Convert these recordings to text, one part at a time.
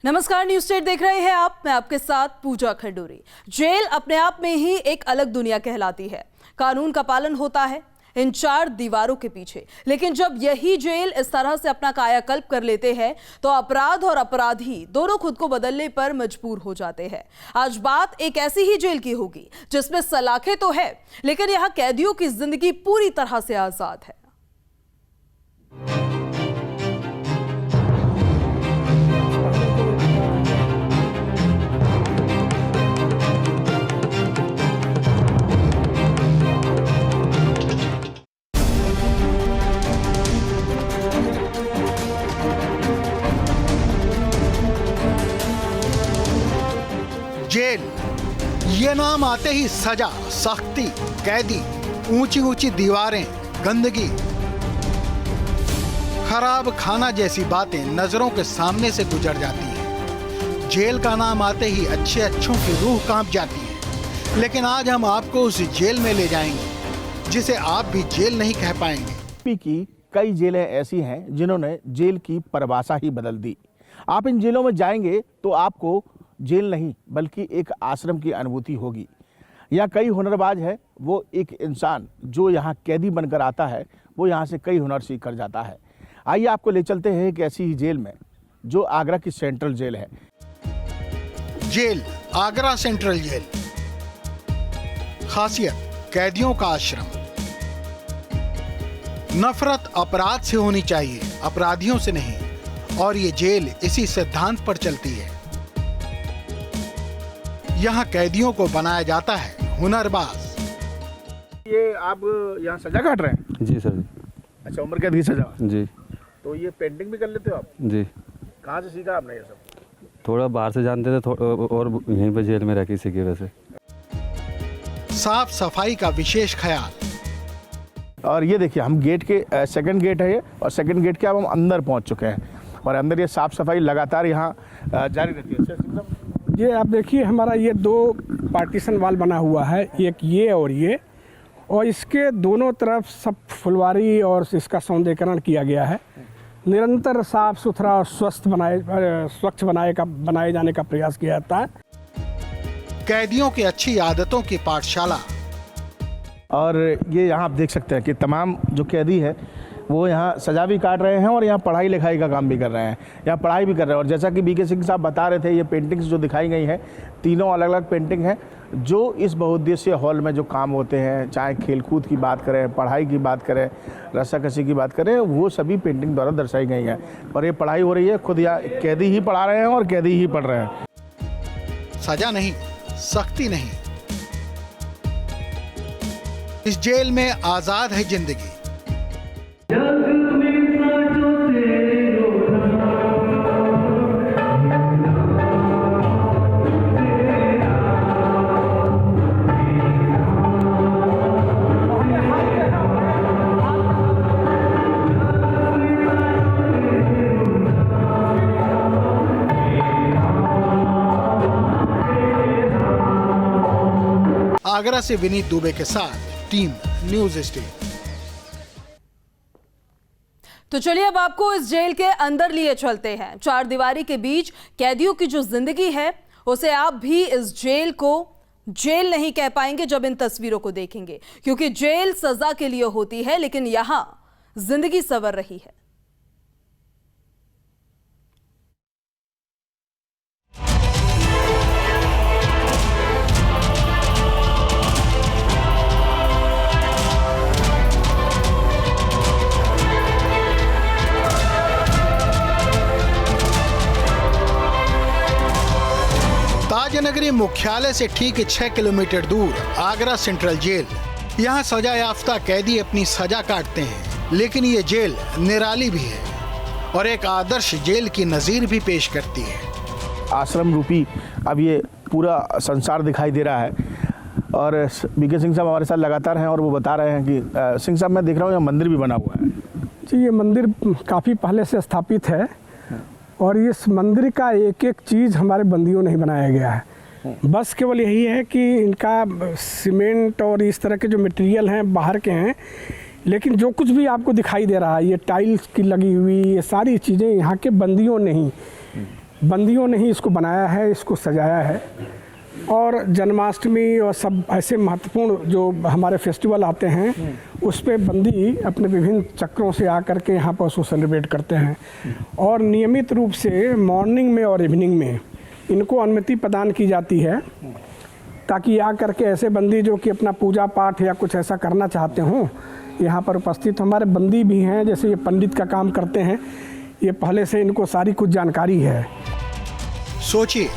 नमस्कार, news state देख रहे हैं आप। मैं आपके साथ पूजा खंडूरी। जेल अपने आप में ही एक अलग दुनिया कहलाती है। कानून का पालन होता है इन चार दीवारों के पीछे, लेकिन जब यही जेल इस तरह से अपना कायाकल्प कर लेते हैं तो अपराध और अपराधी दोनों खुद को बदलने पर मजबूर हो जाते हैं। आज बात एक ऐसी ही जेल की होगी जिसमें सलाखें तो है, लेकिन यहाँ कैदियों की जिंदगी पूरी तरह से आजाद है। जेल, ये नाम आते ही सजा, सख्ती, कैदी, ऊंची ऊंची दीवारें, गंदगी, खराब खाना जैसी बातें नजरों के सामने से गुजर जाती हैं। जेल का नाम आते ही अच्छे अच्छों की रूह कांप जाती है। लेकिन आज हम आपको उस जेल में ले जाएंगे जिसे आप भी जेल नहीं कह पाएंगे। यूपी की कई जेलें ऐसी हैं जिन्होंने जेल की परिभाषा ही बदल दी। आप इन जेलों में जाएंगे तो आपको जेल नहीं बल्कि एक आश्रम की अनुभूति होगी। यहाँ कई हुनरबाज है, वो एक इंसान जो यहाँ कैदी बनकर आता है वो यहाँ से कई हुनर सीख कर जाता है। आइए आपको ले चलते हैं एक ऐसी ही जेल में जो आगरा की सेंट्रल जेल है। Jail, Agra central jail. खासियत, कैदियों का आश्रम। नफरत अपराध से होनी चाहिए, अपराधियों से नहीं। और ये जेल इसी सिद्धांत पर चलती है। यहाँ कैदियों को बनाया जाता है हुनरबाज। ये आप यहाँ सजा काट रहे हैं? जी सर। अच्छा, उम्र कैद की सजा? जी। तो ये पेंटिंग भी कर लेते हो आप? जी। कहाँ से सीखा आपने ये सब? थोड़ा बाहर से जानते थे और यहीं पर जेल में रह के सीखे वैसे। साफ सफाई का विशेष ख्याल। और ये देखिए, हम गेट के सेकंड गेट है ये, और सेकंड गेट के अब हम अंदर पहुँच चुके हैं और अंदर ये साफ सफाई लगातार यहाँ जारी रहती है। ये आप देखिए, हमारा ये दो पार्टीशन वाल बना हुआ है, एक ये और इसके दोनों तरफ सब फुलवारी और इसका सौंदर्यीकरण किया गया है। निरंतर साफ सुथरा और स्वच्छ बनाए जाने का प्रयास किया जाता है। कैदियों की अच्छी आदतों की पाठशाला। और ये यहाँ आप देख सकते हैं कि तमाम जो कैदी है वो यहाँ सजा भी काट रहे हैं और यहाँ पढ़ाई लिखाई का काम भी कर रहे हैं। यहाँ पढ़ाई भी कर रहे हैं। और जैसा कि बीके सिंह साहब बता रहे थे, ये पेंटिंग्स जो दिखाई गई हैं, तीनों अलग अलग पेंटिंग हैं जो इस बहुउद्देशीय हॉल में जो काम होते हैं, चाहे खेलकूद की बात करें, पढ़ाई की बात करें, रस्साकशी की बात करें, वो सभी पेंटिंग द्वारा दर्शाई गई हैं। और ये पढ़ाई हो रही है, खुद यहाँ कैदी ही पढ़ा रहे हैं और कैदी ही पढ़ रहे हैं। सजा नहीं, सख्ती नहीं। इस जेल में आजाद है जिंदगी। आगरा से विनीत दुबे के साथ टीम न्यूज स्टेट। तो चलिए अब आपको इस जेल के अंदर लिए चलते हैं। चार दीवारी के बीच कैदियों की जो जिंदगी है उसे आप भी इस जेल को जेल नहीं कह पाएंगे जब इन तस्वीरों को देखेंगे, क्योंकि जेल सजा के लिए होती है लेकिन यहां जिंदगी संवर रही है। ताजनगरी मुख्यालय से ठीक 6 किलोमीटर दूर आगरा सेंट्रल जेल। यहाँ सजा याफ्ता कैदी अपनी सजा काटते हैं, लेकिन ये जेल निराली भी है और एक आदर्श जेल की नजीर भी पेश करती है। आश्रम रूपी अब ये पूरा संसार दिखाई दे रहा है। और बीके सिंह साहब हमारे साथ लगातार हैं और वो बता रहे हैं कि सिंह साहब, मैं देख रहा हूँ यहाँ मंदिर भी बना हुआ है। जी, ये मंदिर काफ़ी पहले से स्थापित है और इस मंदिर का एक एक चीज़ हमारे बंदियों ने ही बनाया गया है। बस केवल यही है कि इनका सीमेंट और इस तरह के जो मटेरियल हैं बाहर के हैं, लेकिन जो कुछ भी आपको दिखाई दे रहा है, ये टाइल्स की लगी हुई, ये सारी चीज़ें यहाँ के बंदियों ने ही बंदियों ने ही इसको बनाया है, इसको सजाया है। और जन्माष्टमी और सब ऐसे महत्वपूर्ण जो हमारे फेस्टिवल आते हैं उस पे बंदी अपने विभिन्न चक्रों से आकर के यहाँ पर उसको सेलिब्रेट करते हैं। और नियमित रूप से मॉर्निंग में और इवनिंग में इनको अनुमति प्रदान की जाती है, ताकि आ करके ऐसे बंदी जो कि अपना पूजा पाठ या कुछ ऐसा करना चाहते हों यहाँ पर उपस्थित। हमारे बंदी भी हैं, जैसे ये पंडित का काम करते हैं, ये पहले से इनको सारी कुछ जानकारी है। सोचिए,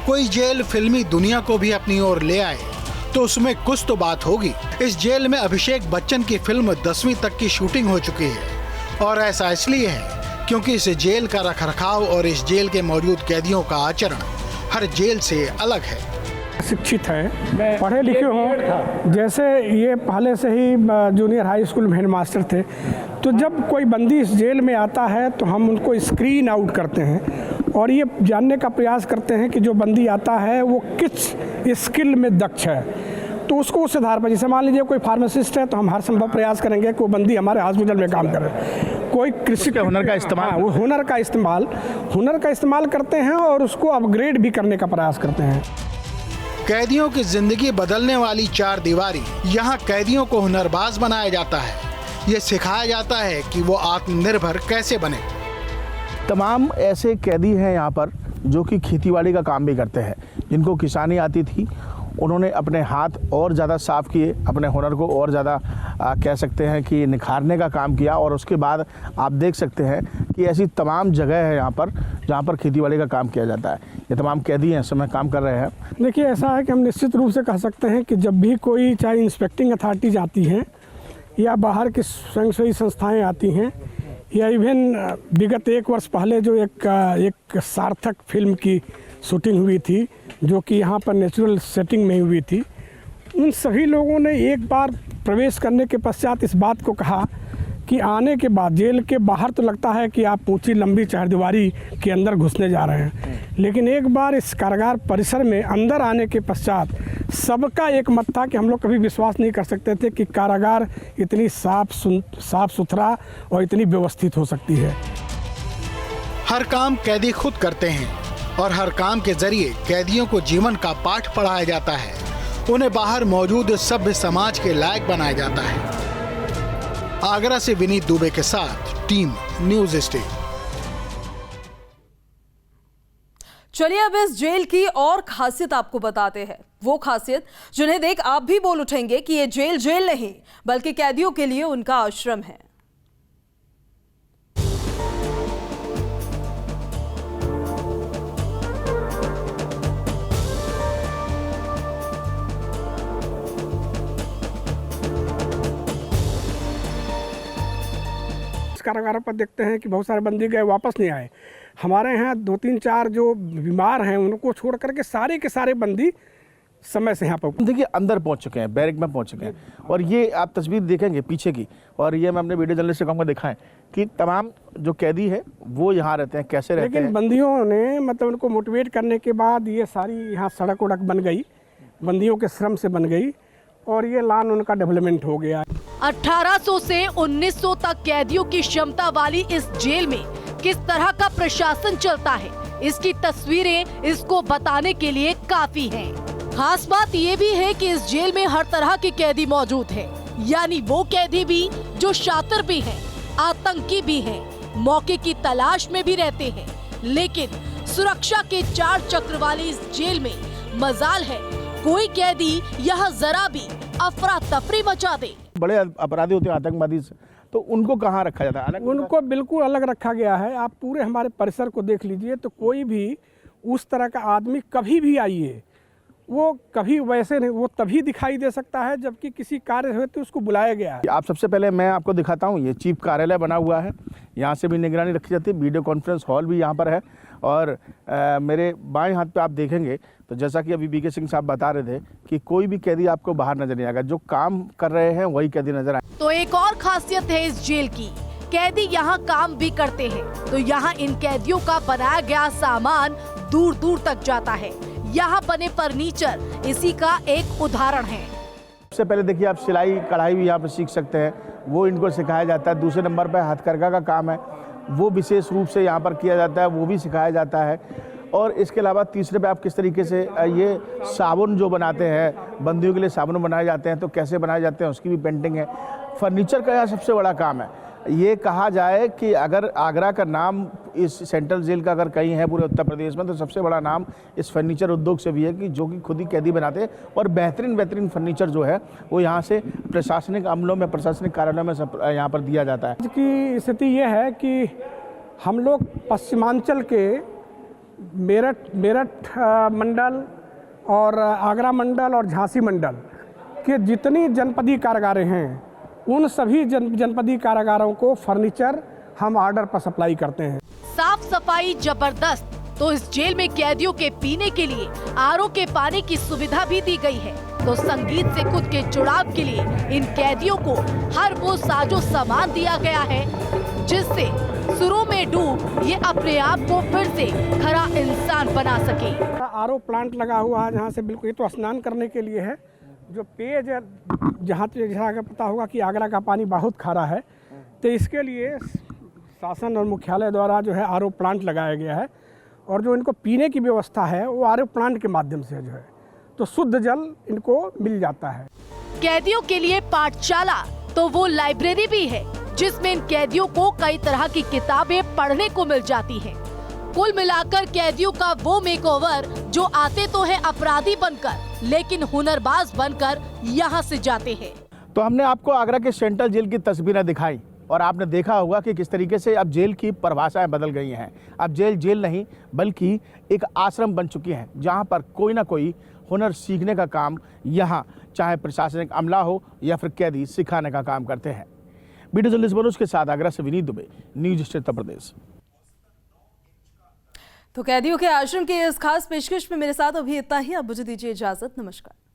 कोई जेल फिल्मी दुनिया को भी अपनी ओर ले आए तो उसमें कुछ तो बात होगी। इस जेल में अभिषेक बच्चन की फिल्म 10वीं तक की शूटिंग हो चुकी है, और ऐसा इसलिए है क्योंकि इस जेल का रखरखाव और इस जेल के मौजूद कैदियों का आचरण हर जेल से अलग है। शिक्षित है, पढ़े लिखे हों, जैसे ये पहले से ही जूनियर हाई स्कूल में हेडमास्टर थे, तो जब कोई बंदी इस जेल में आता है तो हम उनको स्क्रीन आउट करते हैं और ये जानने का प्रयास करते हैं कि जो बंदी आता है वो किस स्किल में दक्ष है। तो उसको उस आधार पर, जैसे मान लीजिए कोई फार्मासिस्ट है तो हम हर संभव प्रयास करेंगे कि वो बंदी हमारे हॉस्पिटल में काम करे। कोई कृषि के हुनर का इस्तेमाल, वो हुनर का इस्तेमाल करते हैं और उसको अपग्रेड भी करने का प्रयास करते हैं। कैदियों की जिंदगी बदलने वाली 4 दीवारी, यहाँ कैदियों को हुनरबाज बनाया जाता है। ये सिखाया जाता है कि वो आत्मनिर्भर कैसे बने। तमाम ऐसे कैदी हैं यहाँ पर जो कि खेतीबाड़ी का काम भी करते हैं। जिनको किसानी आती थी उन्होंने अपने हाथ और ज़्यादा साफ़ किए, अपने हुनर को और ज़्यादा कह सकते हैं कि निखारने का काम किया। और उसके बाद आप देख सकते हैं कि ऐसी तमाम जगह है यहाँ पर जहाँ पर खेतीबाड़ी का काम किया जाता है। ये तमाम कैदी हैं, इस समय काम कर रहे हैं। देखिए, ऐसा है कि हम निश्चित रूप से कह सकते हैं कि जब भी कोई, चाहे इंस्पेक्टिंग अथॉरिटीज आती हैं या बाहर की स्वयंसेवी संस्थाएँ आती हैं, या इवन विगत 1 वर्ष पहले जो एक सार्थक फिल्म की शूटिंग हुई थी जो कि यहाँ पर नेचुरल सेटिंग में हुई थी, उन सभी लोगों ने एक बार प्रवेश करने के पश्चात इस बात को कहा कि आने के बाद जेल के बाहर तो लगता है कि आप ऊंची लंबी चारदीवारी के अंदर घुसने जा रहे हैं, लेकिन एक बार इस कारागार परिसर में अंदर आने के पश्चात सबका एक मत था कि हम लोग कभी विश्वास नहीं कर सकते थे कि कारागार इतनी साफ सुथरा और इतनी व्यवस्थित हो सकती है। हर काम कैदी खुद करते हैं और हर काम के जरिए कैदियों को जीवन का पाठ पढ़ाया जाता है। उन्हें बाहर मौजूद सभ्य समाज के लायक बनाया जाता है। आगरा से विनीत दुबे के साथ टीम न्यूज़ स्टेट। चलिए अब इस जेल की और खासियत आपको बताते हैं, वो खासियत जिन्हें देख आप भी बोल उठेंगे कि ये जेल जेल नहीं बल्कि कैदियों के लिए उनका आश्रम है। कारागार पर देखते हैं कि बहुत सारे बंदी गए वापस नहीं आए। हमारे यहाँ 2-3-4 जो बीमार हैं उनको छोड़ करके सारे के सारे बंदी समय से यहाँ पर देखिए अंदर पहुँच चुके हैं, बैरक में पहुँच चुके हैं। और ये आप तस्वीर देखेंगे पीछे की, और ये मैं अपने वीडियो जर्नलिस्ट से कहूँगा दिखाएं कि तमाम जो कैदी है वो यहाँ रहते हैं, कैसे रहते हैं। लेकिन बंदियों ने मतलब उनको मोटिवेट करने के बाद ये सारी यहाँ सड़क उड़क बन गई, बंदियों के श्रम से बन गई और ये लान उनका डेवलपमेंट हो गया। 1800 से 1900 तक कैदियों की क्षमता वाली इस जेल में किस तरह का प्रशासन चलता है, इसकी तस्वीरें इसको बताने के लिए काफी हैं। खास बात ये भी है कि इस जेल में हर तरह के कैदी मौजूद हैं, यानी वो कैदी भी जो शातिर भी हैं, आतंकी भी हैं, मौके की तलाश में भी रहते हैं। लेकिन सुरक्षा के 4 चक्र वाली इस जेल में मजाल है कोई कैदी यहाँ जरा भी अफरा तफरी मचा दे। बड़े अपराधी होते हैं आतंकवादी से, तो उनको कहाँ रखा जाता है? अलग उनको बिल्कुल अलग रखा गया है। आप पूरे हमारे परिसर को देख लीजिए तो कोई भी उस तरह का आदमी कभी भी आइए वो कभी वैसे नहीं, वो तभी दिखाई दे सकता है जबकि किसी कार्य हेतु उसको बुलाया गया है। आप सबसे पहले मैं आपको दिखाता हूँ, ये चीफ कार्यालय बना हुआ है, यहाँ से भी निगरानी रखी जाती है। वीडियो कॉन्फ्रेंस हॉल भी यहाँ पर है। और मेरे बाएं हाथ पे आप देखेंगे तो जैसा कि अभी बीके सिंह साहब बता रहे थे कि कोई भी कैदी आपको बाहर नजर नहीं आएगा, जो काम कर रहे हैं वही कैदी नजर आए। तो एक और खासियत है इस जेल की, कैदी यहाँ काम भी करते हैं, तो यहाँ इन कैदियों का बनाया गया सामान दूर दूर तक जाता है। यहाँ बने फर्नीचर इसी का एक उदाहरण है। सबसे पहले देखिए आप सिलाई कढ़ाई भी यहाँ पर सीख सकते हैं, वो इनको सिखाया जाता है। दूसरे नंबर पर हथकरघा का काम है, वो विशेष रूप से यहाँ पर किया जाता है, वो भी सिखाया जाता है। और इसके अलावा तीसरे पे आप किस तरीके से ये साबुन जो बनाते हैं, बंदियों के लिए साबुन बनाए जाते हैं, तो कैसे बनाए जाते हैं उसकी भी पेंटिंग है। फर्नीचर का यहाँ सबसे बड़ा काम है। ये कहा जाए कि अगर आगरा का नाम इस सेंट्रल जेल का अगर कहीं है पूरे उत्तर प्रदेश में, तो सबसे बड़ा नाम इस फर्नीचर उद्योग से भी है, कि जो कि खुद ही कैदी बनाते हैं और बेहतरीन फर्नीचर जो है वो यहाँ से प्रशासनिक अमलों में, प्रशासनिक कार्यालयों में सब यहाँ पर दिया जाता है। आज की स्थिति ये है कि हम लोग पश्चिमांचल के मेरठ मंडल और आगरा मंडल और झांसी मंडल के जितनी जनपदीय कारागारें हैं, उन सभी जनपदीय कारागारों को फर्नीचर हम ऑर्डर पर सप्लाई करते हैं। साफ सफाई जबरदस्त, तो इस जेल में कैदियों के पीने के लिए आरओ के पानी की सुविधा भी दी गई है। तो संगीत से खुद के जुड़ाव के लिए इन कैदियों को हर वो साजो सामान दिया गया है जिससे सुरों में डूब ये अपने आप को फिर से खरा इंसान बना सके। आरओ प्लांट लगा हुआ है जहाँ से बिल्कुल, ये तो स्नान करने के लिए है। जो पेयजल, जहाँ अगर पता होगा कि आगरा का पानी बहुत खारा है, तो इसके लिए शासन और मुख्यालय द्वारा जो है आरओ प्लांट लगाया गया है। और जो इनको पीने की व्यवस्था है वो आरओ प्लांट के माध्यम से जो है तो शुद्ध जल इनको मिल जाता है। कैदियों के लिए पाठशाला तो वो लाइब्रेरी भी है जिसमें इन कैदियों को कई तरह की किताबें पढ़ने को मिल जाती हैं। कुल मिलाकर कैदियों का वो मेकओवर जो आते तो है अपराधी बनकर, लेकिन हुनरबाज बनकर यहाँ से जाते हैं। तो हमने आपको आगरा के सेंट्रल जेल की तस्वीरें दिखाई और आपने देखा होगा कि किस तरीके से अब जेल की परिभाषाएं बदल गई हैं। अब जेल नहीं बल्कि एक आश्रम बन चुकी है, जहां पर कोई ना कोई हुनर सीखने का काम यहाँ चाहे प्रशासनिक अमला हो या फिर कैदी सिखाने का काम करते हैं। वीडियो जर्नलिस्ट मनोज के साथ आगरा से विनीत दुबे, न्यूज उत्तर प्रदेश। तो कैदियों के आश्रम की इस खास पेशकश में मेरे साथ अभी इतना ही। अब मुझे दीजिए इजाजत। नमस्कार।